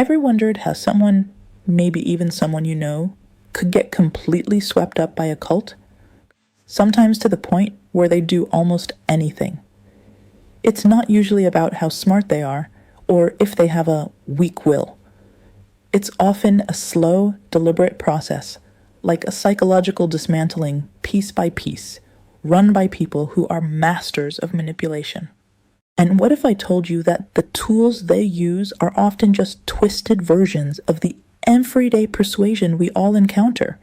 Ever wondered how someone, maybe even someone you know, could get completely swept up by a cult? Sometimes to the point where they do almost anything. It's not usually about how smart they are, or if they have a weak will. It's often a slow, deliberate process, like a psychological dismantling piece by piece, run by people who are masters of manipulation. And what if I told you that the tools they use are often just twisted versions of the everyday persuasion we all encounter,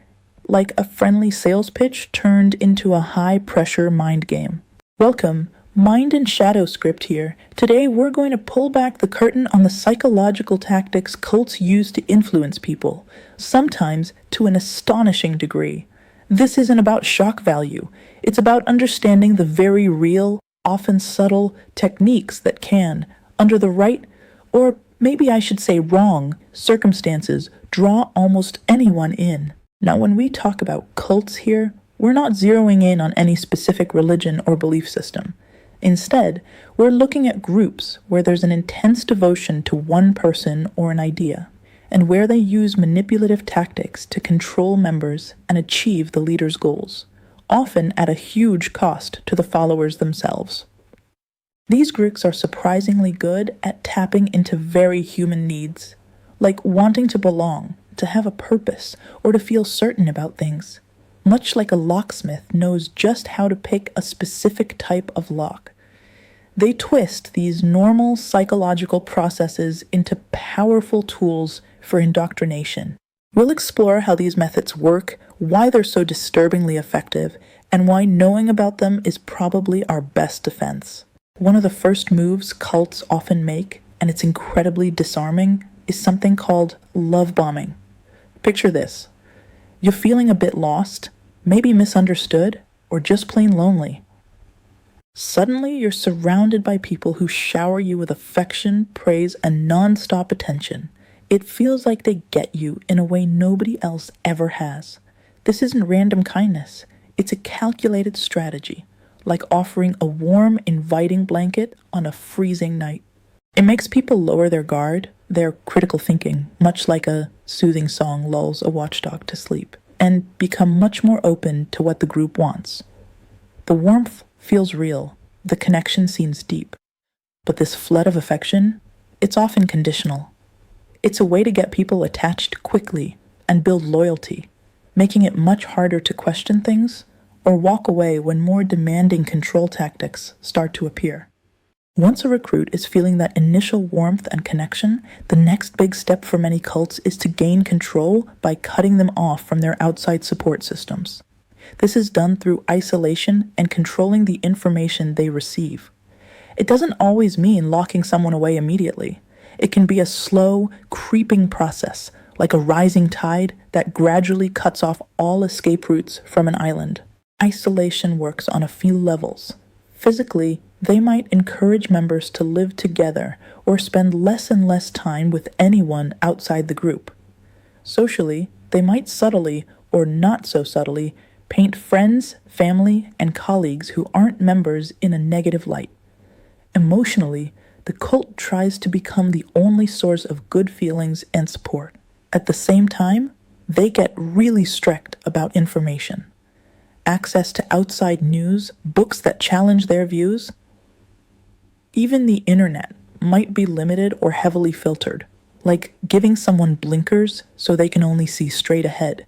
like a friendly sales pitch turned into a high-pressure mind game? Welcome, Mind and Shadow Script here. Today we're going to pull back the curtain on the psychological tactics cults use to influence people, sometimes to an astonishing degree. This isn't about shock value. It's about understanding the very real, often subtle techniques that can, under the right, or maybe I should say wrong, circumstances, draw almost anyone in. Now, when we talk about cults here, we're not zeroing in on any specific religion or belief system. Instead, we're looking at groups where there's an intense devotion to one person or an idea, and where they use manipulative tactics to control members and achieve the leader's goals, often at a huge cost to the followers themselves. These groups are surprisingly good at tapping into very human needs, like wanting to belong, to have a purpose, or to feel certain about things. Much like a locksmith knows just how to pick a specific type of lock. They twist these normal psychological processes into powerful tools for indoctrination. We'll explore how these methods work, why they're so disturbingly effective, and why knowing about them is probably our best defense. One of the first moves cults often make, and it's incredibly disarming, is something called love bombing. Picture this. You're feeling a bit lost, maybe misunderstood, or just plain lonely. Suddenly, you're surrounded by people who shower you with affection, praise, and non-stop attention. It feels like they get you in a way nobody else ever has. This isn't random kindness. It's a calculated strategy, like offering a warm, inviting blanket on a freezing night. It makes people lower their guard, their critical thinking, much like a soothing song lulls a watchdog to sleep, and become much more open to what the group wants. The warmth feels real, the connection seems deep, but this flood of affection, it's often conditional. It's a way to get people attached quickly and build loyalty, making it much harder to question things or walk away when more demanding control tactics start to appear. Once a recruit is feeling that initial warmth and connection, the next big step for many cults is to gain control by cutting them off from their outside support systems. This is done through isolation and controlling the information they receive. It doesn't always mean locking someone away immediately. It can be a slow, creeping process, like a rising tide that gradually cuts off all escape routes from an island. Isolation works on a few levels. Physically, they might encourage members to live together or spend less and less time with anyone outside the group. Socially, they might subtly, or not so subtly, paint friends, family, and colleagues who aren't members in a negative light. Emotionally, the cult tries to become the only source of good feelings and support. At the same time, they get really strict about information. Access to outside news, books that challenge their views. Even the internet might be limited or heavily filtered, like giving someone blinkers so they can only see straight ahead.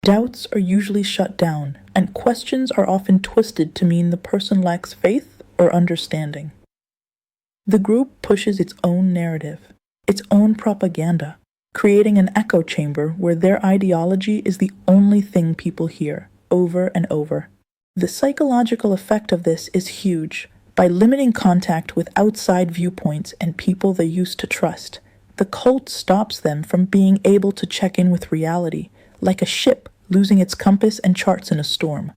Doubts are usually shut down, and questions are often twisted to mean the person lacks faith or understanding. The group pushes its own narrative, its own propaganda, creating an echo chamber where their ideology is the only thing people hear, over and over. The psychological effect of this is huge. By limiting contact with outside viewpoints and people they used to trust, the cult stops them from being able to check in with reality, like a ship losing its compass and charts in a storm.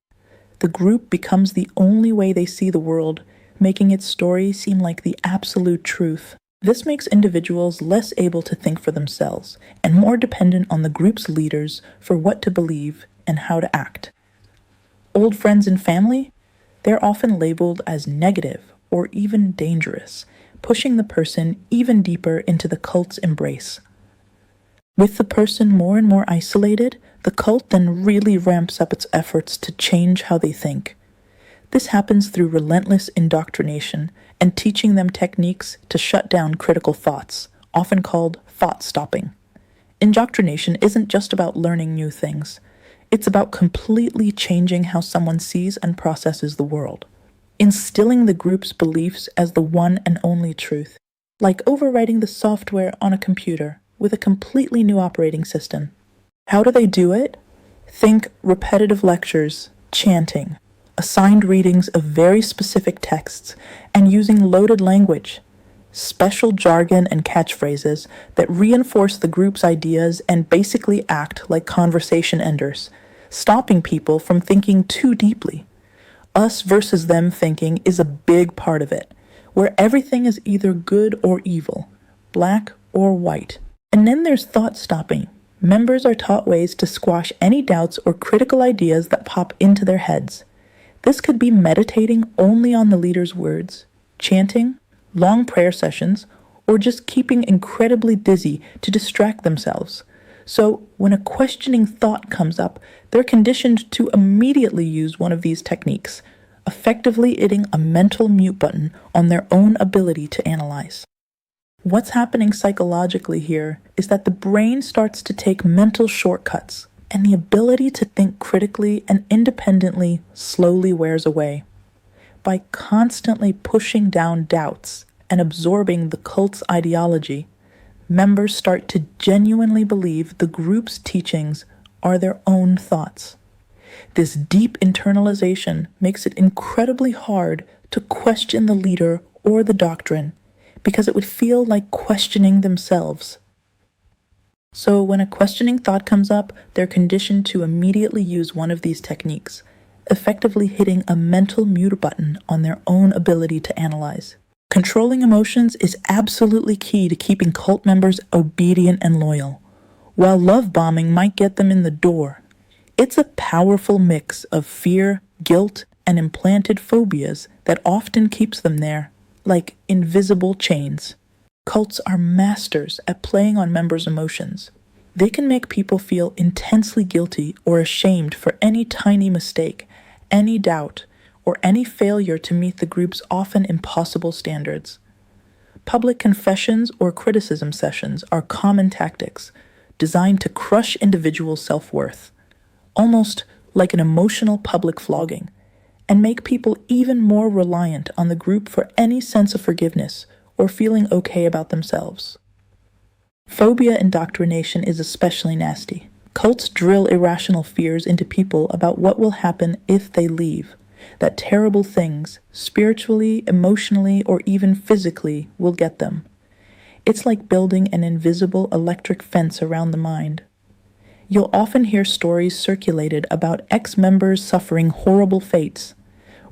The group becomes the only way they see the world, making its story seem like the absolute truth. This makes individuals less able to think for themselves, and more dependent on the group's leaders for what to believe and how to act. Old friends and family? They're often labeled as negative or even dangerous, pushing the person even deeper into the cult's embrace. With the person more and more isolated, the cult then really ramps up its efforts to change how they think. This happens through relentless indoctrination and teaching them techniques to shut down critical thoughts, often called thought stopping. Indoctrination isn't just about learning new things. It's about completely changing how someone sees and processes the world, instilling the group's beliefs as the one and only truth, like overwriting the software on a computer with a completely new operating system. How do they do it? Think repetitive lectures, chanting, assigned readings of very specific texts, and using loaded language, special jargon and catchphrases that reinforce the group's ideas and basically act like conversation enders, stopping people from thinking too deeply. Us versus them thinking is a big part of it, where everything is either good or evil, black or white. And then there's thought stopping. Members are taught ways to squash any doubts or critical ideas that pop into their heads. This could be meditating only on the leader's words, chanting, long prayer sessions, or just keeping incredibly busy to distract themselves. So when a questioning thought comes up, they're conditioned to immediately use one of these techniques, effectively hitting a mental mute button on their own ability to analyze. What's happening psychologically here is that the brain starts to take mental shortcuts, and the ability to think critically and independently slowly wears away. By constantly pushing down doubts and absorbing the cult's ideology, members start to genuinely believe the group's teachings are their own thoughts. This deep internalization makes it incredibly hard to question the leader or the doctrine, because it would feel like questioning themselves. So when a questioning thought comes up, they're conditioned to immediately use one of these techniques, effectively hitting a mental mute button on their own ability to analyze. Controlling emotions is absolutely key to keeping cult members obedient and loyal. While love bombing might get them in the door, it's a powerful mix of fear, guilt, and implanted phobias that often keeps them there, like invisible chains. Cults are masters at playing on members' emotions. They can make people feel intensely guilty or ashamed for any tiny mistake, any doubt, or any failure to meet the group's often impossible standards. Public confessions or criticism sessions are common tactics designed to crush individual self-worth, almost like an emotional public flogging, and make people even more reliant on the group for any sense of forgiveness or feeling okay about themselves. Phobia indoctrination is especially nasty. Cults drill irrational fears into people about what will happen if they leave, that terrible things, spiritually, emotionally, or even physically, will get them. It's like building an invisible electric fence around the mind. You'll often hear stories circulated about ex-members suffering horrible fates,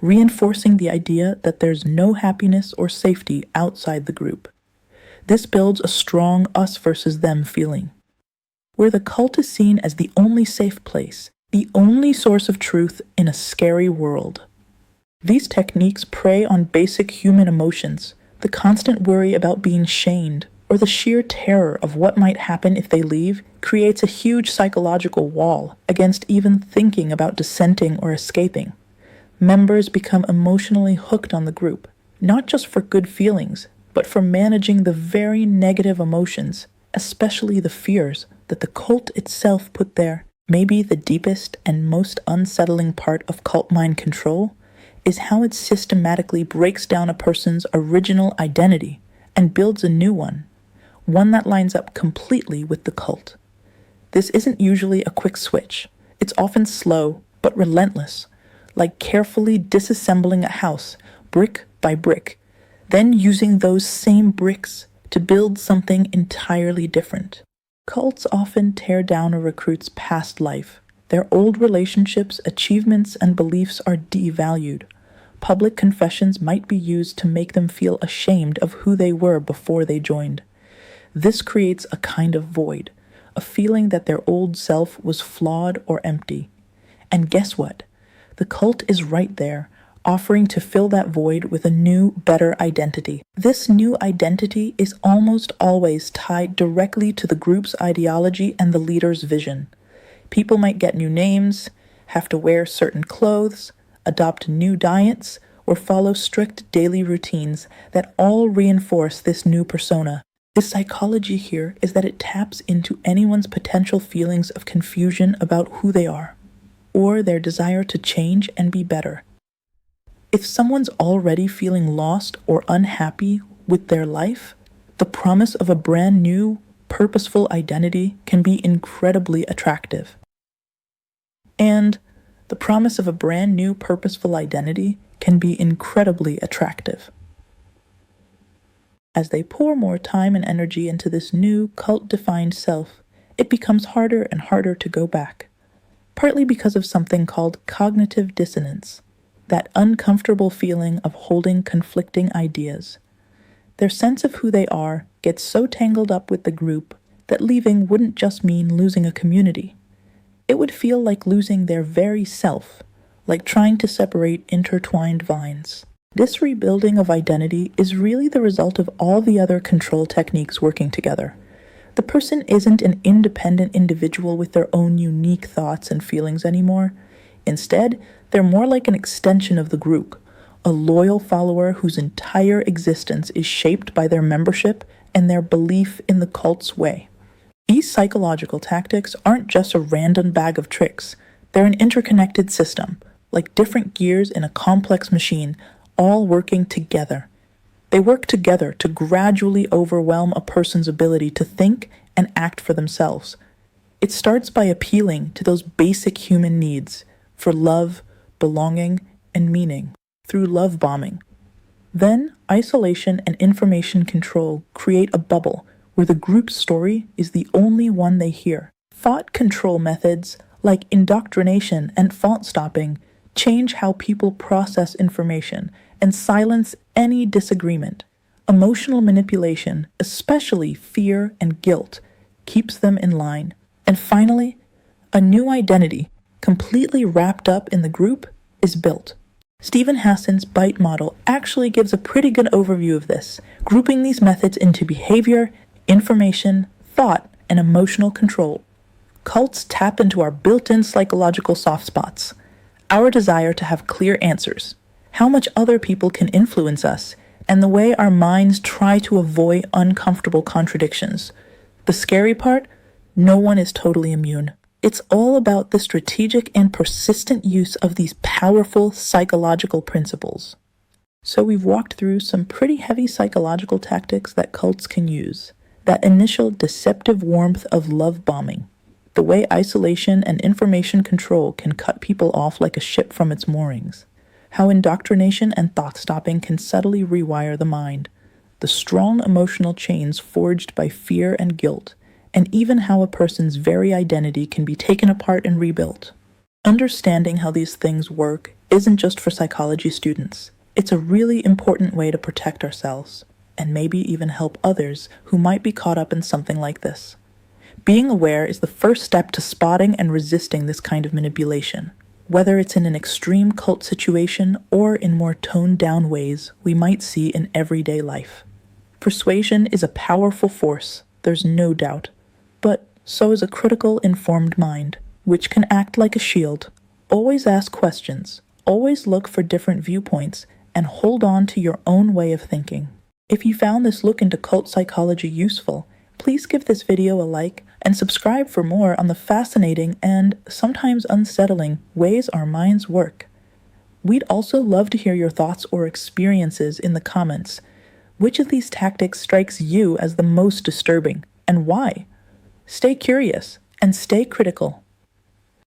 reinforcing the idea that there's no happiness or safety outside the group. This builds a strong us versus them feeling, where the cult is seen as the only safe place, the only source of truth in a scary world. These techniques prey on basic human emotions, the constant worry about being shamed, or the sheer terror of what might happen if they leave creates a huge psychological wall against even thinking about dissenting or escaping. Members become emotionally hooked on the group, not just for good feelings, but for managing the very negative emotions, especially the fears that the cult itself put there. Maybe the deepest and most unsettling part of cult mind control is how it systematically breaks down a person's original identity and builds a new one that lines up completely with the cult. This isn't usually a quick switch. It's often slow, but relentless, like carefully disassembling a house, brick by brick, then using those same bricks to build something entirely different. Cults often tear down a recruit's past life. Their old relationships, achievements, and beliefs are devalued. Public confessions might be used to make them feel ashamed of who they were before they joined. This creates a kind of void, a feeling that their old self was flawed or empty. And guess what? The cult is right there, offering to fill that void with a new, better identity. This new identity is almost always tied directly to the group's ideology and the leader's vision. People might get new names, have to wear certain clothes, adopt new diets, or follow strict daily routines that all reinforce this new persona. The psychology here is that it taps into anyone's potential feelings of confusion about who they are, or their desire to change and be better. If someone's already feeling lost or unhappy with their life, the promise of a brand new, purposeful identity can be incredibly attractive. And the promise of a brand new, purposeful identity can be incredibly attractive. As they pour more time and energy into this new, cult-defined self, it becomes harder and harder to go back, partly because of something called cognitive dissonance, that uncomfortable feeling of holding conflicting ideas. Their sense of who they are gets so tangled up with the group that leaving wouldn't just mean losing a community. It would feel like losing their very self, like trying to separate intertwined vines. This rebuilding of identity is really the result of all the other control techniques working together. The person isn't an independent individual with their own unique thoughts and feelings anymore. Instead, they're more like an extension of the group, a loyal follower whose entire existence is shaped by their membership and their belief in the cult's way. These psychological tactics aren't just a random bag of tricks. They're an interconnected system, like different gears in a complex machine, all working together. They work together to gradually overwhelm a person's ability to think and act for themselves. It starts by appealing to those basic human needs for love, belonging, and meaning through love bombing. Then, isolation and information control create a bubble where the group's story is the only one they hear. Thought control methods like indoctrination and fault stopping change how people process information and silence any disagreement. Emotional manipulation, especially fear and guilt, keeps them in line. And finally, a new identity, completely wrapped up in the group, is built. Stephen Hassan's BITE model actually gives a pretty good overview of this, grouping these methods into behavior, information, thought, and emotional control. Cults tap into our built-in psychological soft spots, our desire to have clear answers, how much other people can influence us, and the way our minds try to avoid uncomfortable contradictions. The scary part? No one is totally immune. It's all about the strategic and persistent use of these powerful psychological principles. So we've walked through some pretty heavy psychological tactics that cults can use. That initial deceptive warmth of love bombing. The way isolation and information control can cut people off like a ship from its moorings. How indoctrination and thought stopping can subtly rewire the mind. The strong emotional chains forged by fear and guilt. And even how a person's very identity can be taken apart and rebuilt. Understanding how these things work isn't just for psychology students. It's a really important way to protect ourselves, and maybe even help others who might be caught up in something like this. Being aware is the first step to spotting and resisting this kind of manipulation, whether it's in an extreme cult situation or in more toned-down ways we might see in everyday life. Persuasion is a powerful force, there's no doubt. But so is a critical, informed mind, which can act like a shield. Always ask questions, always look for different viewpoints, and hold on to your own way of thinking. If you found this look into cult psychology useful, please give this video a like and subscribe for more on the fascinating and sometimes unsettling ways our minds work. We'd also love to hear your thoughts or experiences in the comments. Which of these tactics strikes you as the most disturbing, and why? Stay curious and stay critical.